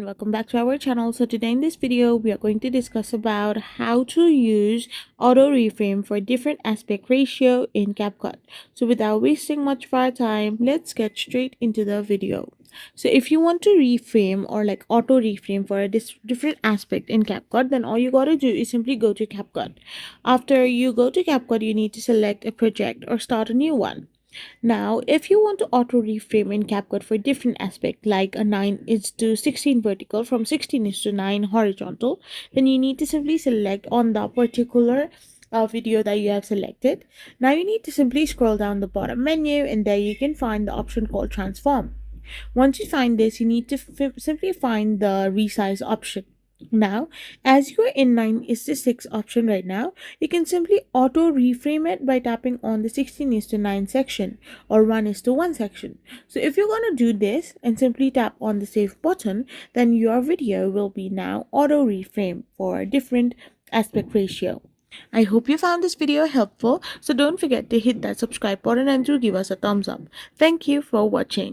Welcome back to our channel. So today in this video we are going to discuss about how to use auto reframe for different aspect ratio in CapCut. So without wasting much of our time, let's get straight into the video. So if you want to reframe or like auto reframe for a different aspect in CapCut, then all you got to do is simply go to CapCut. After you go to CapCut, you need to select a project or start a new one. Now, if you want to auto reframe in CapCut for different aspect like a 9 is to 16 vertical from 16 is to 9 horizontal, then you need to simply select on the particular video that you have selected. Now you need to simply scroll down the bottom menu and there you can find the option called transform. Once you find this, you need to simply find the resize option. Now, as you're in 9 is to 6 option right now, you can simply auto reframe it by tapping on the 16 is to 9 section or 1 is to 1 section. So if you're going to do this and simply tap on the save button, then your video will be now auto reframe for a different aspect ratio. I hope you found this video helpful, so don't forget to hit that subscribe button and to give us a thumbs up. Thank you for watching.